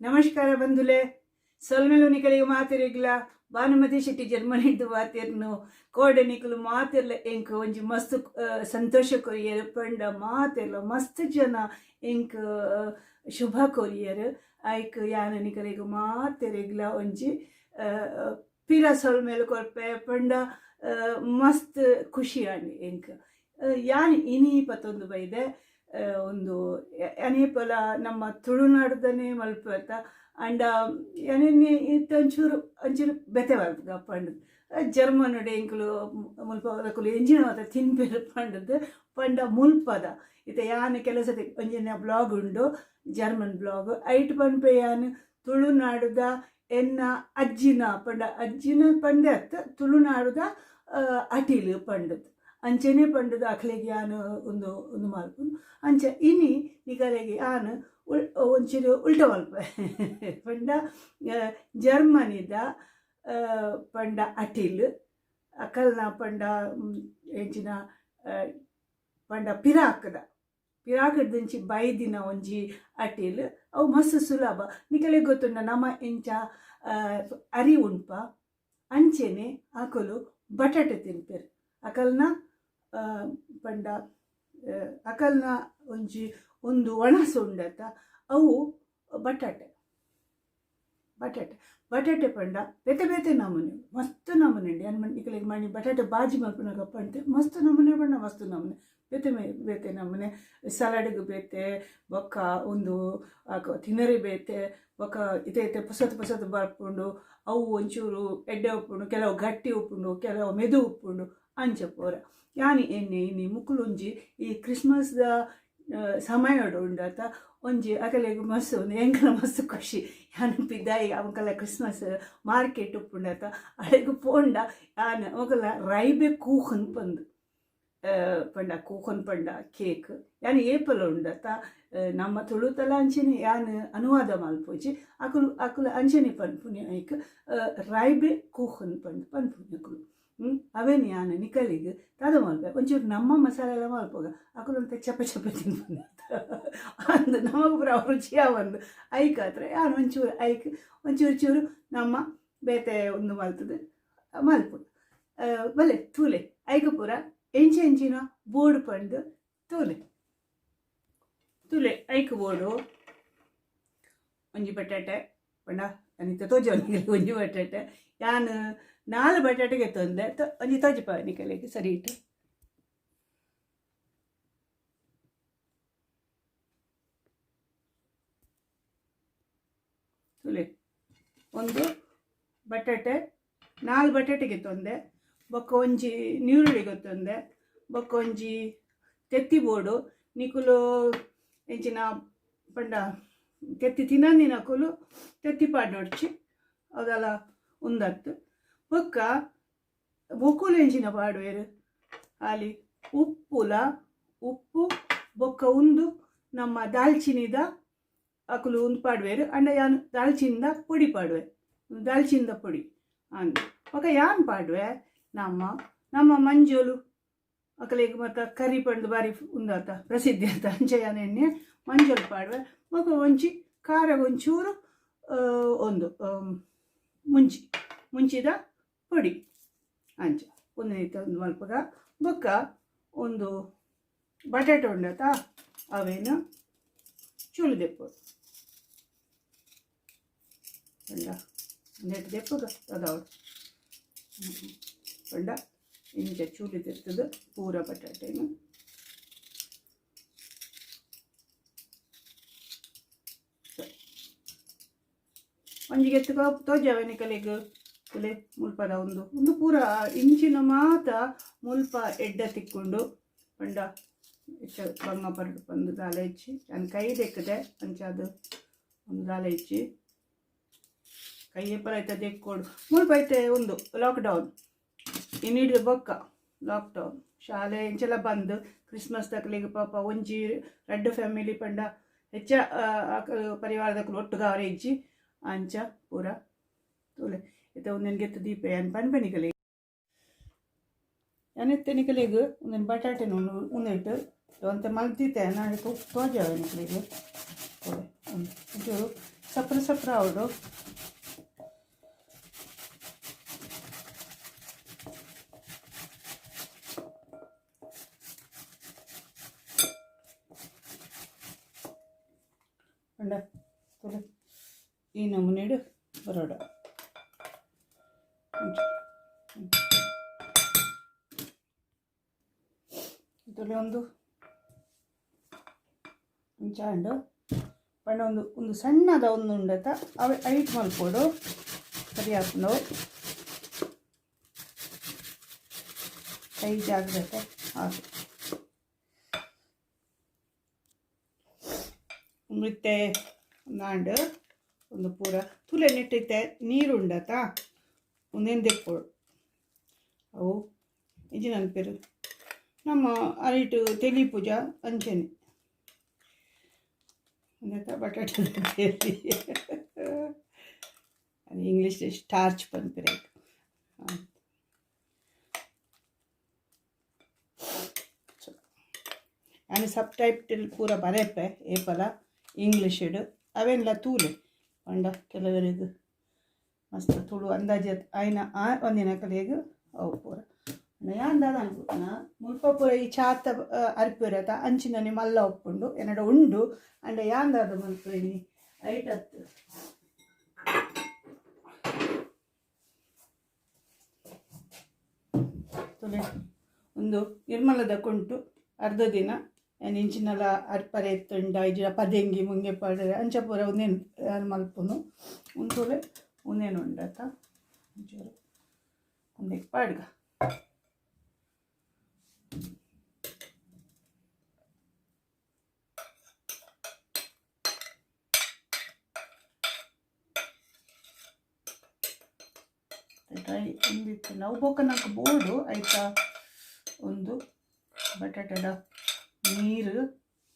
ನಮಸ್ಕಾರ ಬಂಧುಲೆ ಸೊಲ್ಮೆಲು ನಿಕಲಿಗೆ ಮಾತಿರಗಿಲ್ಲ ಭಾನುಮತಿ ಶೆಟ್ಟಿ ಜರ್ಮನಿದ್ದು ಮಾತಿರ್ನು ಕೋಡೆ ನಿಕಲು ಮಾತಿರ್ಲ ಎಂಕ್ ಒಂಜಿ ಮಸ್ತ್ ಸಂತೋಷ ಕೊರಿಯರ್ ಪಂಡ ಮಾತಿರ್ಲ ಮಸ್ತ್ ಜನ ಎಂಕ್ ಶುಭ ಕೊರಿಯರ್ ಐಕ್ ಯಾನ ನಿಕಲಿಗೆ ಮಾತಿರಗಿಲ್ಲ ಒಂಜಿ ಪಿರ ಸೊಲ್ಮೆಲು ಕೊರ್ಪೆ ಪಂಡ ಮಸ್ತ್ ಖುಷಿ ಆಂಡಿ ಎಂಕ್ ಯಾನ್ ಇನಿ ಪತ್ತೊಂದು ಬೈದೆ ಒಂದು ಅನೇಪಲ ನಮ್ಮ ತುಳುನಾಡ್ದನೇ ಮಲ್ಪತ್ತ ಅಂಡ ಏನೇನೆ ಇತ್ತು ಒಂಚೂರು ಬೆತೆ ಬರ್ಗ ಪಂಡದು ಜರ್ಮನ್ ಎಂಕುಲು ಮುಲ್ಪದಕ್ಕಲು ಎಂಜಿನ ಮಾತ ತಿನ್ಪೇರು ಪಂಡದು ಪಂಡ ಮುಲ್ಪದ ಇತ ಯಾನ್ ಕೆಲಸದ ಒಂಜಿನ ಬ್ಲಾಗ್ ಉಂಡು ಜರ್ಮನ್ ಬ್ಲಾಗ್ ಐಟ್ ಪನ್ಪೆ ಯಾನ್ ತುಳುನಾಡುದ ಎನ್ನ ಅಜ್ಜಿನ ಪಂಡೆ ಅತ್ತ ತುಳುನಾಡುದ ಅಟಿಲು ಪಂಡದು ಅಂಚೆನೆ ಪಂಡದು ಅಕ್ಲೆಗೆ ಯಾನು ಒಂದು ಮಲ್ಪುನು ಅಂಚ ಇನಿ ನಿಕಲೆಗೆ ಯಾನು ಒಂಚೂರು ಉಲ್ಟ ಮಲ್ಪೆ ಪಂಡ ಜರ್ಮನಿದ ಪಂಡ ಅಟಿಲ್ ಅಕಲ್ನ ಪಂಡ ಎಂಚಿನ ಪಂಡ ಪಿರಾಕದಂಚಿ ಬೈದಿನ ಒಂಜಿ ಅಟಿಲ್ ಅವು ಮಸ್ತ್ ಸುಲಭ ನಿಕಲೆಗೆ ಗೊತ್ತುಂಡ ನಮ್ಮ ಎಂಚ ಅರಿ ಉಂಪ ಅಂಚೆನೆ ಆಕಲು ಬಟಾಟೆ ತಿನ್ಪೇರು ಅಕಲ್ನ ಪಂಡ ಅಕಲ್ನ ಒಂದು ಒಣಸು ಉಂಡತ್ತ ಅವು ಬಟಾಟೆ ಪಂಡ ಬೇತೆ ನಮೂನೆ ಮಸ್ತ್ ನಮೂನೆ ಉಂಡು ಅನ್ ಇಕಲಿಗೆ ಮಣಿ ಬಟಾಟೆ ಬಾಜಿ ಮಲ್ಪನಾಗ ಪಂಡೆ ಮಸ್ತ್ ನಮೂನೆ ಪಂಡ ಮಸ್ತ್ ನಮೂನೆ ಬೇತೆ ನಮೂನೆ ಸಲಾಡ್ಗೆ ಬೇತೆ ಬೊಕ್ಕ ಒಂದು ತಿನ್ನರಿ ಬೇತೆ ಬೊಕ್ಕ ಇತೆ ಪೊಸತು ಬರ್ಪುಂಡು ಅವು ಒಂಚೂರು ಎಡ್ಡೆ ಉಪ್ಪುಂಡು ಕೆಲವು ಗಟ್ಟಿ ಉಪ್ಪುಂಡು ಕೆಲವು ಮೆದು ಉಪ್ಪುಂಡು ಅಂಚ ಪೋರ ಯಾನಿ ಎಣ್ಣೆ ಮುಕ್ಕುಲೊಂಜಿ ಈ ಕ್ರಿಸ್ಮಸ್ದ ಸಮಯಡು ಉಂಡತ ಒಂಜಿ ಅಕಲೆಗ್ ಮಸ್ತ್ ಒಂದು ಎಂಕಲ ಮಸ್ತ್ ಖುಷಿ ಯಾನಪಿದ್ದಾಯಿ ಅವಕಲ ಕ್ರಿಸ್ಮಸ್ ಮಾರ್ಕೆಟ್ ಉಪ್ಪುಂಡತ ಅಳೆಗು ಪೋಂಡ ಯಾನ್ ಅವಕಲ ರೈಬೆಕೂಖನ್ ಪಂಡ ಕೇಕ್ ಯಾನ್ ಏಪಲ ಉಂಡತ ನಮ್ಮ ತುಳುತಲ ಅಂಚನೆ ಯಾನ್ ಅನುವಾದ ಮಲ್ಪೋಜಿ ಅಕುಲು ಅಂಚನೆ ಪನ್ಪುನಿ ಐಕ್ ರೈಬೆಕೂಖನ್ ಪನ್ಪುನಿ ಅಕುಲು ಅವೇನು ಯಾನ್ ನಿಕಲಿಗೆ ತದ ಮಲ್ಪೆ ಒಂಚೂರು ನಮ್ಮ ಮಸಾಲೆ ಎಲ್ಲ ಮಲ್ಪೋಗ ಅಕುಲು ಅಂತ ಚಪ್ಪೆ ತಿನ್ಪುನಿ ಅಂದು ನಮಗೆ ಪೂರ ರುಚಿಯ ಒಂದು ಐಕ್ ಹತ್ರ ಯಾನು ಒಂಚೂರು ಐಕ್ ಒಂಚೂರು ನಮ್ಮ ಬೇತೆ ಒಂದು ಮಲ್ತದೆ ಮಲ್ಪುಡು ಬಲೆ ತೂಲೆ ಐಕ ಪೂರ ಎಂಚಿನ ಬೋರ್ಡು ಪಂಡು ತೂಲೆ ಐಕ್ ಬೋರ್ಡು ಒಂಜಿ ಬಟಾಟೆ ಪಂಡ ಅನಿತ ತೋಜ ಒಂಜಿ ಬಟಾಟೆ ಯಾನ್ 4 ಬಟಾಟೆಗೆ ತಂದೆ ಒಂಜಿ ತೋಜಪ ನಿಕಲೆಗೆ ಸರಿ ಇಟ್ಟು ತುಲೆ ಒಂದು ಬಟಾಟೆ 4 ಬಟಾಟೆಗೆ ತಂದೆ ಬೊಕ್ಕ ಒಂಜಿ ನೀರುಳ್ಳಿ ಗೊತ್ತಂದೆ ಬೊಕ್ಕ ಒಂಜಿ ತೆತ್ತಿ ಬೋಡು ನಿಕುಲು ಎಂಚಿನ ಪಂಡ ತೆತ್ತಿ ತಿನ್ನಂದಿನ ಕುಲು ತೆತ್ತಿ ಪಾಡೊಡ್ಚಿ ಅದೆಲ್ಲ ಉಂದತ್ತು ಬೊಕ್ಕ ಬೊಕ್ಕುಲು ಎಂಚಿನ ಪಾಡುವೆರು ಅಲ್ಲಿ ಉಪ್ಪು ಬೊಕ್ಕ ಒಂದು ನಮ್ಮ ದಾಲ್ಚಿನಿದ ಅಕುಲು ಒಂದು ಪಾಡುವೆರು ಅಂಡ ಯಾನ್ ದಾಲ್ಚಿನಿದ ಪೊಡಿ ಪಾಡುವೆ ದಾಲ್ಚಿನಿದ ಪೊಡಿ ಅಂದು ಬೊಕ್ಕ ಯಾನ್ ಪಾಡುವೆ ನಮ್ಮ ಮಂಜೋಲು ಅಕಲೆಗೆ ಮತ್ತು ಕರಿ ಪಂಡು ಬಾರಿ ಉಂದಾತ ಪ್ರಸಿದ್ಧಿ ಅಂತ ಅಂಚೆಯಾನ ಎಣ್ಣೆ ಮಂಜೋಲು ಪಾಡುವೆ ಬೊಕ್ಕ ಒಂಚಿ ಖಾರ ಒಂಚೂರು ಒಂದು ಮುಂಚಿದ ಪೊಡಿ ಅಂಚ ಒಂದು ರೀತಿ ಒಂದು ಮಲ್ಪಗ ಬೊಕ್ಕ ಒಂದು ಬಟಾಟೆ ಉಂಡತ ಅವೇನು ಚೂಳು ದೆಪ್ಪೋದು ಪಂಡ ನೆಟ್ಟು ದೆಪ್ಪಗ ಅದವಳು ಪಂಡ ಇಂಚ ಚೂಲಿ ತೆತ್ತದು ಪೂರ ಬಟಾಟೆನು ಒಂಜಿಗೆ ಎತ್ತುಕ ತೋಜಾವೆ ಕಲೆಗೆ ತುಲೆ ಮುಲ್ಪದ ಒಂದು ಪೂರ ಇಂಚಿನ ಮಾತ ಮುಲ್ಪ ಎಡ್ಡ ತಿಕ್ಕೊಂಡು ಪಂಡ ಬಂಗ ಪರಡು ಬಂದು ದಾಲ ಇಚ್ಚಿ ನಾನು ಕೈ ದೆಕ್ಕದೆ ಅಂಚಾದು ಒಂದು ದಾಲ ಇಚ್ಚಿ ಕೈ ಎಪ್ಪರ ಐತೆ ದೆಕ್ಕೋಡು ಮುಲ್ಪ ಐತೆ ಒಂದು ಲಾಕ್ಡೌನ್ ಇನ್ನಿಡ್ದು ಬೊಕ್ಕ ಲಾಕ್ಡೌನ್ ಶಾಲೆ ಇಂಚೆಲ್ಲ ಬಂದು ಕ್ರಿಸ್ಮಸ್ ತಕ್ಕಲಿಗೆ ಪಾಪ ಒಂಜಿ ರೆಡ್ ಫ್ಯಾಮಿಲಿ ಪಂಡ ಹೆಚ್ಚ ಪರಿವಾರದಕ್ಕೂ ಒಟ್ಟುಗ ಅವರೇ ಇಜ್ಜಿ ಅಂಚ ಪೂರ ತೋಲೆ ಇತ ಒಂದೊಂದು ಗೆತ್ತು ದೀಪ ಏನು ಪನ್ಪಣಿಕಲೆ ಯಾನೆತ್ತನಿಕಲೆಗೆ ಒಂದೊಂದು ಬಟಾಟೆ ಉಂದಿಟ್ಟು ಅಂತ ಮಲ್ತಿತ್ತೆ ನಾಳೆ ತೋಜಾವೆ ನಿಕಲಿಗೆ ಒಂಚೂರು ಸಪ್ರ ಸಪ್ರ ಅವಡು ಅಂಡ ತುಲೆ ಈ ನಮೂನೆಡು ಬರೋಡ ತುಲೆ ಒಂದು ಚಾಂಡು ಪಂಡ ಒಂದು ಸಣ್ಣದ ಒಂದು ಉಂಡತ ಅವ ಐಟ್ ಮಲ್ಪೋಡು ಸರಿ ಹಾಕೊಂಡು ಕೈ ಜಾಗ್ರತೆ ಹಾಕಿ ಮತ್ತೆ ನಾಂಡು ಒಂದು ಪೂರ ತುಲೆ ನೆಟ್ಟೈತೆ ನೀರು ಉಂಡತ ಒಂದೇನು ತೆಕ್ಕೋಡು ಅವು ಇಜಿ ನೆನಪೇರು ನಮ್ಮ ಅರಿಟು ತೆಲಿ ಪೂಜಾ ಅಂಚೆನೆ ಬಟಾಟೆ ಅದು ಇಂಗ್ಲೀಷ್ ಸ್ಟಾರ್ಚ್ ಪನ್ಪಿರ ನಾನು ಸಬ್ ಟೈಟಲ್ ಪೂರ ಬರೆಪೆ ಏಪಲ ಇಂಗ್ಲೀಷಡು ಅವೆಲ್ಲ ತೂಲೆ ಪಂಡ ಕೆಲವರಿಗೂ ಮಸ್ತ್ ತುಳು ಅಂದಾಜು ಆಯ್ನ ಒಂದಿನ ಕಲೆಗೂ ಅವು ಪೂರ ಯಾಂದಾದ ಅನ್ಕೋಣ ಮುಲ್ಪ ಪೂರ ಈ ಚಾತ ಅರ್ಪಿರತ ಅಂಚಿನ ಮಲ್ಲ ಒಪ್ಪುಂಡು ಏನಡ ಉಂಡು ಅಂಡ ಯಾಂದಾದ ಮಲ್ಪೇನಿ ಐಟತ್ತು ತುಲೆ ಒಂದು ನಿರ್ಮಲದ ಕುಂಟು ಅರ್ಧ ದಿನ ಏನು ಇಂಚಿನಲ್ಲ ಅರ್ಪರೆ ಎತ್ತುಂಡ ಇಜಿನ ಪದೆಂಗಿ ಮುಂಗೆ ಪಡ ಅಂಚ ಪೂರ ಒಂದೇನು ಮಲ್ಪುನು ಒಂದು ತುಲೆ ಒಂದೇನು ಉಂಡತ ಒಂಚೂರು ಒಂದೇ ಪಾಡ್ಗ ಡ್ರೈ ಹಿಂದಿತ್ತು ನಾವು ಬೋಕನಕ್ಕೆ ಬೋರ್ಡು ಆಯಿತಾ ಒಂದು ಬಟಾಟದ ನೀರು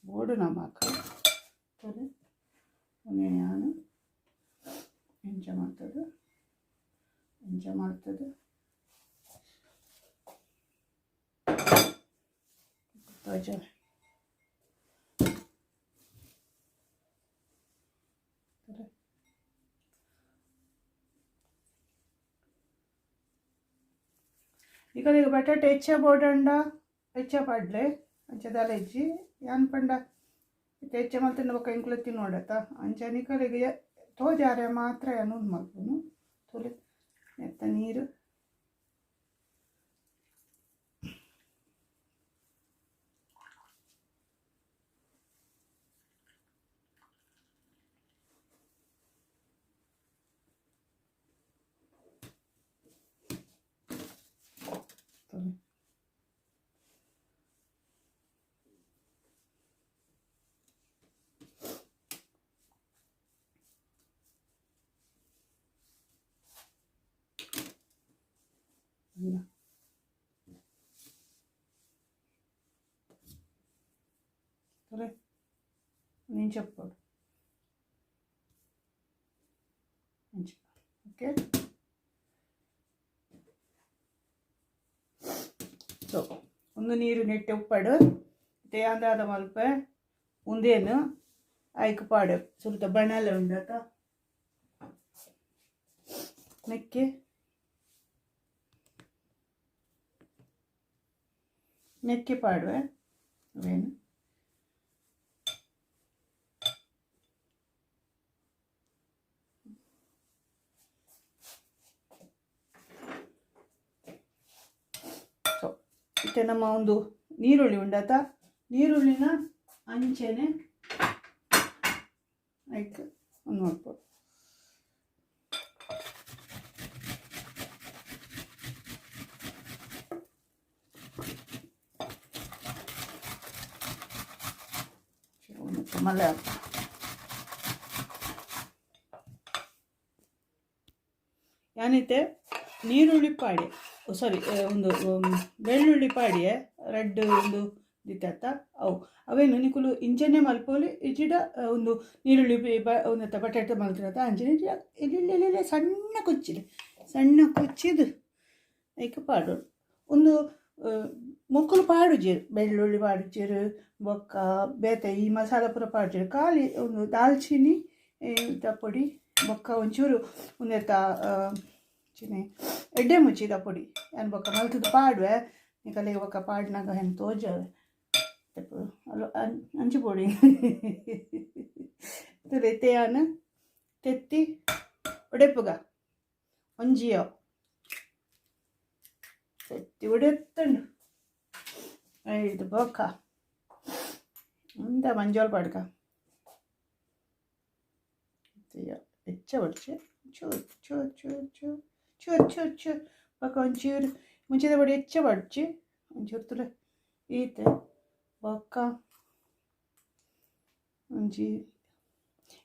ಬೋರ್ಡು ನಮ್ಮ ಹಾಕೋದು ಒಂದೇ ನಾನು ಎಂಚ ಮಾಡ್ತದೆ ಧ್ವಜ ಈಗ ಬಟಾಟೆ ಹೆಚ್ಚ ಬೋಡಂಡ ಹೆಚ್ಚ ಪಾಡ್ಲೆ ಅಂಚದಲ್ಲ ಹೆಚ್ಚಿ ಯಾನ್ ಪಂಡ ಹೆಚ್ಚ ಮಲ್ತಿನ ಬೊಕ್ಕ ಇಂಕ್ಲು ತಿನ್ನೋಡತ್ತ ಅಂಚ ನಿಕಲಿಗೆ ತೋಜಾರೆ ಮಾತ್ರ ಅನ್ನೋದು ಮಲ್ಪುನು ತೊಲೆ ಎತ್ತ ನೀರು ತೊಲೆ నేను చెప్పాడు ఓకే ಸೊ ಒಂದು ನೀರು ನೆಟ್ಟೆ ಉಪ್ಪಾಡು ಮತ್ತೆ ಅಂದಾದ ಮಲ್ಪ ಒಂದೇನು ಆಯ್ಕೆ ಪಾಡು ಸುಲ್ತ ಬಣಲೆ ಉಂಡತ ನೆಕ್ಕೆ ನೆಕ್ಕೆ ಪಾಡುವೆ ಅವೇನು ಸೊ ಮತ್ತೆ ನಮ್ಮ ಒಂದು ನೀರುಳ್ಳಿ ಉಂಡತ ನೀರುಳ್ಳಿನ ಅಂಚೆನೆ ಆಯ್ತು ಒಂದು ನೋಡ್ಬೋದು ಮಳೆ ಯಾನೈತೆ ನೀರುಳ್ಳಿ ಪಾಡಿ ಸಾರಿ ಒಂದು ಬೆಳ್ಳುಳ್ಳಿ ಪಾಡಿಯೇ ರೆಡ್ ಒಂದು ದಿತ್ತ ಅವು ಅವೇನು ನಿಕುಲು ಇಂಚನೆ ಮಲ್ಪೋಲಿ ಇಜಿಡ ಒಂದು ನೀರುಳ್ಳಿ ಒಂದು ಬಟಾಟೆ ಮಲ್ತಿರತ್ತ ಅಂಚನೆ ಇಲ್ಲಿ ಸಣ್ಣ ಕೊಚ್ಚಿದು ಐಕೆ ಪಾಡು ಒಂದು ಮೊಕ್ಕಲು ಪಾಡುಜೇರು ಬೆಳ್ಳುಳ್ಳಿ ಪಾಡುಜೇರು ಬೊಕ್ಕ ಬೇತೆ ಈ ಮಸಾಲ ಪೂರ ಪಾಡುಜೇರು ಖಾಲಿ ಒಂದು ದಾಲ್ಚಿನಿ ಪೊಡಿ ಬೊಕ್ಕ ಒಂಚೂರು ಉಂದೆತ ಚಿನೆ ಎಡ್ಡೆ ಮುಚ್ಚಿದ ಪೊಡಿ ಏನು ಬೊಕ್ಕ ಮಲ್ತದ ಪಾಡುವೆ ನಿಕಲೆಗೆ ಬೊಕ್ಕ ಪಾಡ್ನಾಗ ಹೆಂಗೆ ತೋಜವೆ ಅಲ್ಲ ಅಂಚು ಪೊಡಿ ತೆತೆಯಾನ ತೆತ್ತಿ ಒಡೆಪುಗ ಒಂಜಿಯೋ ತೆತ್ತಿ ಒಡೆತ್ತಂಡು ಇದು ಬೊಕ್ಕ എന്താ മഞ്ചോൾ പാടുക എച്ച പഠിച്ച് ചോ ഒക്കെ ഒഞ്ചൂര് ಮುಂಚಿದ ಪಡಿ ಹೆಚ್ಚ പഠിച്ച് ಒಂಚೂರು ಈತೆ ಬೊಕ್ಕ ಒಂಜಿ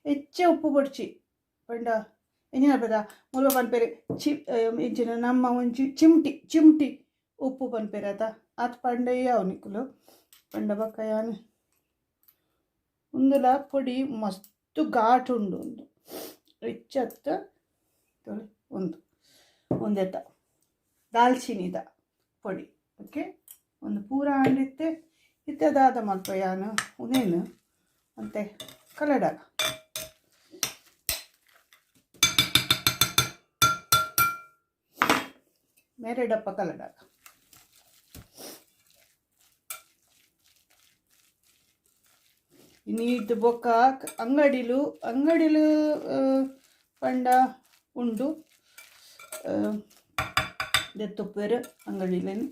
ಹೆಚ್ಚ ಉಪ್ಪು ಪೊಡ್ಚಿ ಪಂಡ ಎಂಜಿನ ಪದ ಮುಲ್ಪ ಪನ್ಪೆರೆ ಎಂಚಿನ ನಮ್ಮ ಒಂಜಿ ಚಿಮ್ಟಿ ಉಪ್ಪು ಪನ್ಪೆರೆ ಅತ್ ಪಂಡ ಅವನಿಕ್ಕಲು ಪಂಡ ಬೊಕ್ಕ ಯಾನು ಉಂದುಲ ಪೊಡಿ ಮಸ್ತ್ ಘಾಟ್ ಉಂಡು ಒಂದು ರಿಚ್ಚತ್ತ ತೊಳಿ ಒಂದೆತ್ತ ದಾಲ್ಚಿನಿದ ಪೊಡಿ ಓಕೆ ಒಂದು ಪೂರ ಅಂಡಿತ್ತೆ ಇತ್ತದಾದ ಮಲ್ಪ ಯಾನು ಉನೇನು ಅಂತೆ ಕಲಡಾಗ ಮೇರೆಡಪ್ಪ ಕಲಡಾಗ ನೀಟ್ ಬೊಕ್ಕ ಅಂಗಡಿಲು ಪಂಡ ಉಂಡು ತುಪ್ಪೇರು ಅಂಗಡಿಲೇನು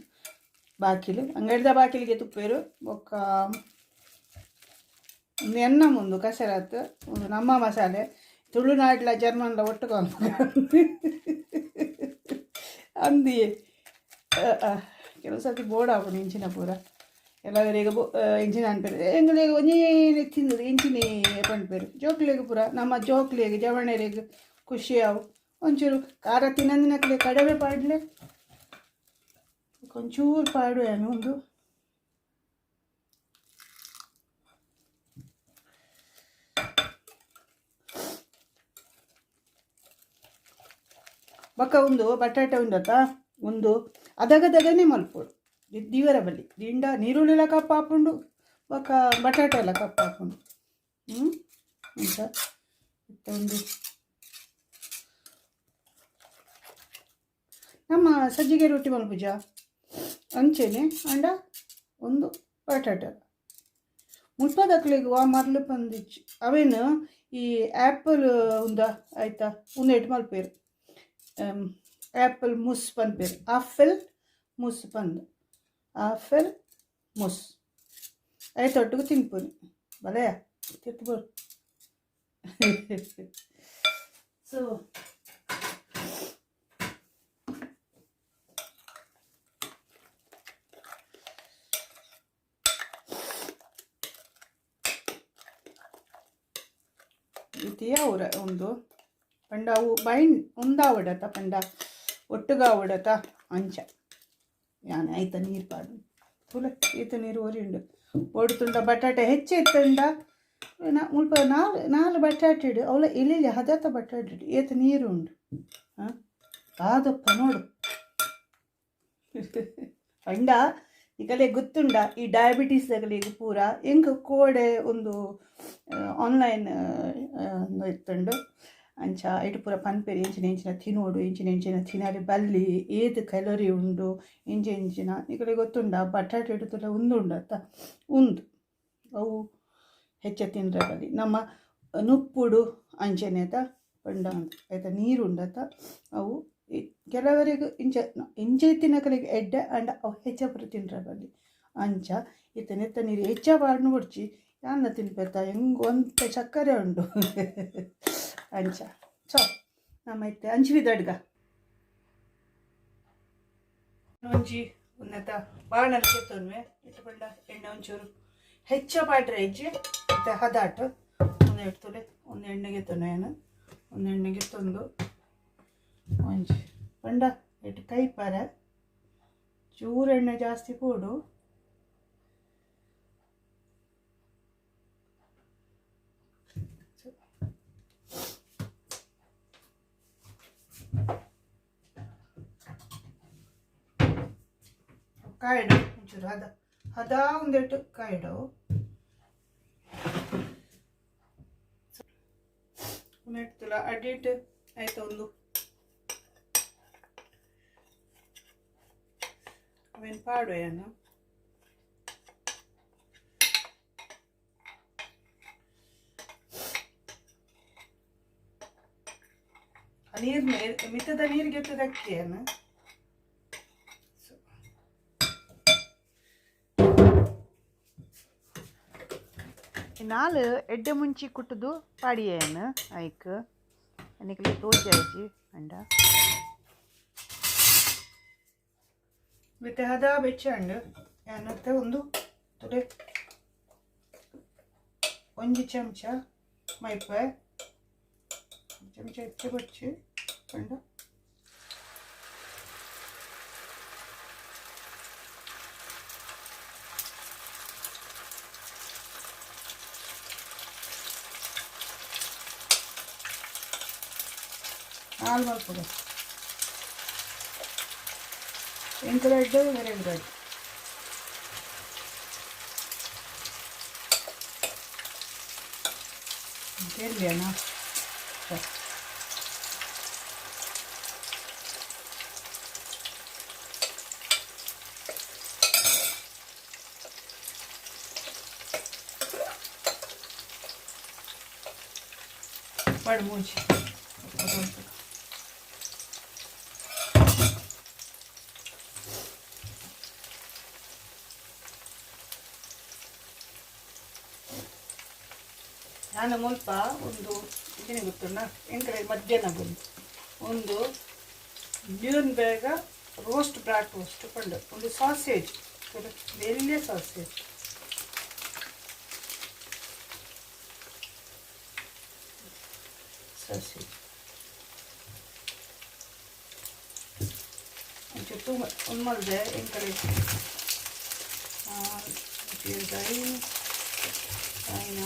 ಬಾಕಿಲು ಅಂಗಡಿದ ಬಾಕಿಲಿಗೆ ತುಪ್ಪೇರು ಬೊಕ್ಕ ಎನ್ನ ಮುಂದು ಕಸರತ್ತು ಒಂದು ನಮ್ಮ ಮಸಾಲೆ ತುಳುನಾಡ್ಲ ಜರ್ಮನ್ಲ ಒಟ್ಟುಕೊಂಡು ಅಂದಿ ಕೆಲವು ಸರ್ತಿ ಬೋರ್ಡ್ ಆಗ್ಬೋದು ಇಂಚಿನ ಪೂರ ಎಲ್ಲರಿಗೆ ಇಂಚಿನ ಅನ್ಪೇರು ಎಂಗಳಿಗೆ ಒಂಜೇನೆ ತಿಂದದು ಇಂಚಿನೇ ಪಂಡ್ಪೇರು ಜೋಕ್ಲಿಗೆ ಪೂರ ನಮ್ಮ ಜೋಕ್ಲಿಗೆ ಜವಣರಿಗೆ ಖುಷಿ ಅವು ಒಂಚೂರು ಖಾರ ತಿನ್ನದಿನಕ್ಕೆ ಕಡಿಮೆ ಪಾಡ್ಲೆ ಒಂಚೂರು ಪಾಡು ಏನು ಒಂದು ಬೊಕ್ಕ ಒಂದು ಬಟಾಟೆ ಉಂಡತ್ತ ಒಂದು ಅದಗದಗನೆ ಮಲ್ಪೋಡು ದಿವರ ಬಲ್ಲಿ ದಿಂಡ ನೀರುಳ್ಳಿಲ ಕಪ್ಪ ಹಾಕೊಂಡು ಬೊಕ್ಕ ಬಟಾಟೆ ಎಲ್ಲ ಕಪ್ಪ ಹಾಕೊಂಡು ಅಂತ ಒಂದು ನಮ್ಮ ಸಜ್ಜಿಗೆ ರೊಟ್ಟಿ ಮಲ್ಪುಜ ಅಂಚೆನೆ ಅಂಡ ಒಂದು ಬಟಾಟೆ ಮುಲ್ಪದಕ್ಲಿಗೆ ವಾ ಮರ್ಲು ಬಂದಿಚ್ಚು ಅವೇನು ಈ ಆ್ಯಪಲ್ ಉಂದ ಆಯ್ತಾ ಉಂದೆಟ್ಟು ಮಲ್ಪೇರು ಆ್ಯಪಲ್ ಮುಸ್ ಪನ್ಪೇರು ಆಫೆಲ್ ಮುಸ್ ಪಂದು ಆಫೆಲ್ ಮುಸ್ ಆಯ್ತೊಟ್ಟಿಗೆ ತಿನ್ಪುನಿ ಬಲೆಯ ತಿರ್ಬೋದು ಸೊ ಇತಿಯ ಅವರ ಒಂದು ಪಂಡ ಅವು ಬೈಂಡ್ ಉಂದಾವಡತ ಪಂಡ ಒಟ್ಟುಗಾವಡತ ಅಂಚ ಯಾನ ಆಯ್ತ ನೀರು ಪಾಡು ತುಲ ಈತ ನೀರು ಒರಿಯುಂಡು ಒಡ್ತುಂಡ ಬಟಾಟೆ ಹೆಚ್ಚು ಎತ್ತಂಡ ಮುಲ್ಪ ನಾಲ್ ಬಟಾಟೆ ಇಡು ಅವಳ ಎಲ್ಲಿ ಹದತ ಬಟಾಟೆ ಇಡು ಏತ ನೀರು ಉಂಡು ಹಾಂ ಕಾದಪ್ಪ ನೋಡು ಪಂಡ ಈಗಲೇ ಗೊತ್ತುಂಡ ಈ ಡಯಾಬಿಟೀಸ್ಗಳಿಗೆ ಪೂರ ಹೆಂಗೆ ಕೋಡೆ ಒಂದು ಆನ್ಲೈನ್ ಇತ್ತುಂಡು ಅಂಚ ಇಟ್ಟು ಪೂರ ಪನ್ಪೇರಿ ಎಂಚಿನ ತಿನ್ನೋಡು ಎಂಚಿನ ತಿನ್ನಲಿ ಬಲ್ಲಿ ಏದು ಕ್ಯಾಲರಿ ಉಂಡು ಎಂಚಿನ ಈಗಲೇ ಗೊತ್ತುಂಡ ಬಟಾಟೆ ಇಡುತ್ತಲ್ಲ ಉಂದುಂಡತ್ತ ಉಂದು ಅವು ಹೆಚ್ಚು ತಿಂದ್ರೆ ಬಲ್ಲಿ ನಮ್ಮ ನುಪ್ಪುಡು ಅಂಚೆನೆತ ಪಂಡ ಆಯ್ತಾ ನೀರು ಉಂಡತ್ತ ಅವು ಕೆಲವರಿಗೆ ಇಂಚೆ ತಿನ್ನಕಲಿಗೆ ಎಡ್ಡೆ ಅಂಡ ಅವು ಹೆಚ್ಚಪುರ ತಿನ್ರ ಬಲ್ಲಿ ಅಂಚ ನೆತ್ತ ನೀರು ಹೆಚ್ಚ ಬಾಡ್ನು ಬಿಡ್ಚಿ ಯಾನ್ನ ತಿನ್ಪೇತ ಹೆಂಗೆ ಒಂತ ಚಕ್ಕರೆ ಉಂಡು ಅಂಚ ಸೊ ನಮ್ಮ ಇತ್ತೆ ಅಂಚಿವಿದ ಅಡ್ಗ ಒಂಜಿ ಉನ್ನತ ಬಾಣಲ್ ಕೆತ್ತೊನ್ವೆ ಇಟ್ಟು ಪಂಡ ಎಣ್ಣೆ ಒಂಚೂರು ಹೆಚ್ಚ ಪಾಡ್ರೆ ಹೆಜ್ಜೆ ಮತ್ತು ಹದಾಟು ಒಂದು ಇಡ್ತದೆ ಒಂದು ಎಣ್ಣೆಗೆ ತೊನೆ ಏನು ಒಂದು ಎಣ್ಣೆಗೆ ತಂದು ಒಂಜಿ ಪಂಡ ಇಟ್ಟು ಕೈ ಪಾರ ಚೂರು ಎಣ್ಣೆ ಜಾಸ್ತಿ ಪೋಡು ಕಾಯಿಡು ಒಂಚೂರು ಹದ ಒಂದೆಟ್ಟು ಕಾಯಿಡು ಮೆಟ್ತುಲ ಅಡಿಟ್ ಆಯ್ತು ಒಂದು ಅವೇನು ಪಾಡು ಏನು ನೀರು ಮಿತ್ತದ ನೀರಿಗೆ ಎತ್ತದಕ್ಕೆ ಏನು ನಾಲ್ ಎಡ್ಡೆ ಮುಂಚಿ ಕುಟ್ಟದು ಪಾಡಿಯೇನು ಐಕ್ ಅನಿಕಲಿ ತೋಜಾಯ್ಜಿ ಅಂಡ ಮತ್ತೆ ಹದ ಬೆಚ್ಚಂಡು ಏನತ್ತೆ ಒಂದು ತುಡೆ ಒಂಜಿ ಚಮಚ ಮೈಪೆ ಚಮಚ ಹೆಚ್ಚು ಬಚ್ಚಿ ಕಂಡ ಹಾಲು ಮಾಡ್ಕೊಡು ಎಂಕರಡ್ಡು ವೆರೆಗ್ರಡ್ಡು ಎಲ್ಲಿಯಣ್ಣ ಪಡು ಮುಚ್ಚಿ ನಾನು ಮುಲ್ಪ ಒಂದು ಇದನ್ನೇ ಗೊತ್ತುಂಡ ಎಂಕಡೆ ಮಧ್ಯಾಹ್ನ ಬಂದು ಒಂದು ನ್ಯೂನ್ ಬೇಗ ರೋಸ್ಟ್ ಬ್ರಾಡ್ ರೋಸ್ಟ್ ಕೊಂಡು ಒಂದು ಸಾಸೇಜ್ ಬೆಳ್ಳೆ ಸಾಸೇಜ್ ಸಾಸೇಜ್ ಒಂಚೂರು ಒಂದು ಮಲ್ದೆ ಎಂಕಡೆ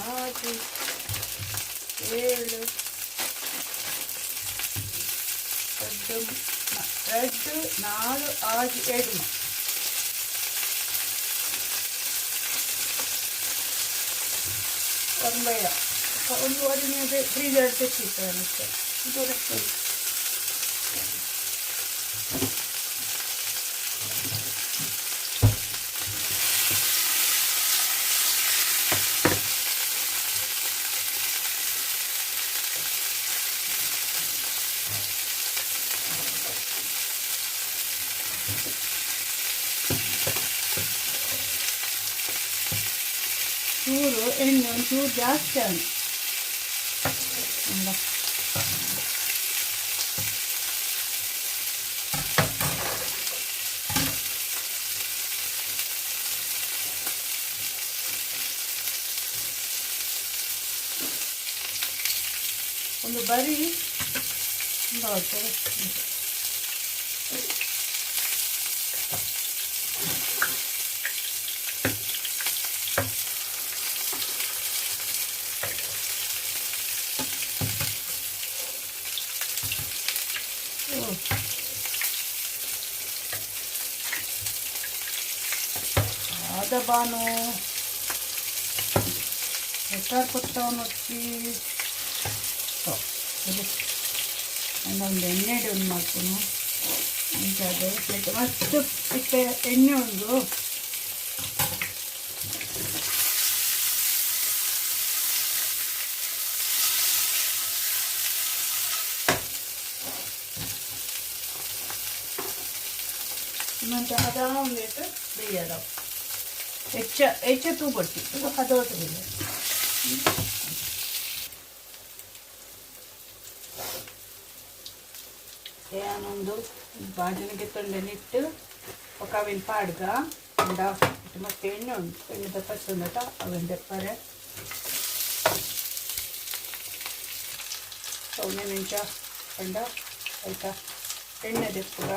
ಆಜಿ ಏಳು ಎರಡು ನಾಲು ಆಜಿ ಏಳು ಒಂಬೈಯ ಒಂದು ಒರಿನೇ ಫ್ರೀಜರ್ ತೆಚ್ಚಿತ್ತು ಅನ್ನಿಸ್ತೆ ಚೂರು ಎಣ್ಣೆ ಒಂಚೂರು ಜಾಸ್ತಿ ಆಗಿ ಒಂದು ಬರೀ ada Banu besar ಕೊಟ್ಟವನು వచ్చి ಒಂದು ಎಣ್ಣೆ ಒಂದು ಮಾಡ್ತೀನಿ ಅಂಥದ್ದು ಮಸ್ತ್ ಇತ್ತೆ ಎಣ್ಣೆ ಒಂದು ಇನ್ನೊಂದು ಹದ ಒಂದಿಟ್ಟು ಬೇಯದ ಹೆಚ್ಚು ತೂ ಬಟ್ಟಿ ಹದವತ್ತು ಬೇಯ ಏನೊಂದು ಬಾಜನಿಗೆ ತೊಂಡೆನಿಟ್ಟು ಒಕ್ಕವಿನ ಪಾಡ್ಗ ಉಂಡ ಮತ್ತೆ ಎಣ್ಣೆ ಉಂಟು ಎಣ್ಣೆ ದಪ್ಪಸುಂದಟ ಅವನ ದೆಪ್ಪರೆ ಸೌನೆ ನಿಂಚ ಕಂಡ ಆಯ್ತಾ ಎಣ್ಣೆ ದೆಪ್ಪುಗ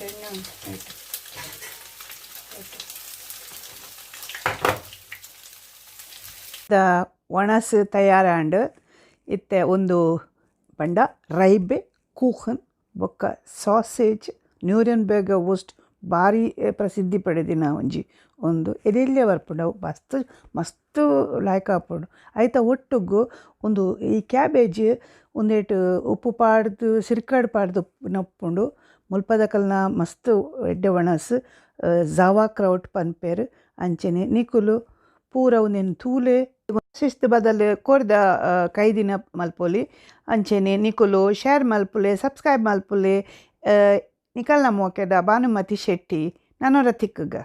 ಎಣ್ಣೆ ಉಂಟು ಆಯ್ತು ಒಣಸು ತಯಾರಾಂಡು ಇತ್ತೆ ಒಂದು ಪಂಡ ರೈಬೆ ಕೂಹನ್ ಬೊಕ್ಕ ಸಾಸೇಜ್ ನ್ಯೂರೆನ್ಬರ್ಗ್ ವೋಸ್ಟ್ ಭಾರಿ ಪ್ರಸಿದ್ಧಿ ಪಡೆದಿನ ಒಂಜಿ ಒಂದು ಎದೆಲ್ಲೇ ಬರ್ಪುಂಡು ಅವು ಮಸ್ತ್ ಲಾಯ್ಕ್ ಆಪುಂಡು ಐತ ಒಟ್ಟುಗು ಒಂದು ಈ ಕ್ಯಾಬೇಜ್ ಒಂದೇಟು ಉಪ್ಪು ಪಾಡ್ದು ಸಿರ್ಕಡ್ ಪಾಡ್ದು ನಪ್ಪುಂಡು ಮುಲ್ಪದಕಲ್ನ ಮಸ್ತ್ ಎಡ್ಡೆ ವಣಸ್ ಜಾವಾ ಕ್ರೌಟ್ ಪನ್ಪೇರು ಅಂಚನೆ ನಿಕುಲು ಪೂರ ಒಂದೇನು ತೂಲೆ ಶಿಸ್ತು ಬದಲು ಕೊರ್ದ ಕೈದಿನ ಮಲ್ಪೊಲಿ ಅಂಚನೆ ನಿಕುಲು ಶೇರ್ ಮಲ್ಪುಲೆ ಸಬ್ಸ್ಕ್ರೈಬ್ ಮಲ್ಪುಲೆ ನಿಕಲ್ನ ಮೋಕೆದ ಭಾನುಮತಿ ಶೆಟ್ಟಿ ನನೊರ ತಿಕ್ಕಗ.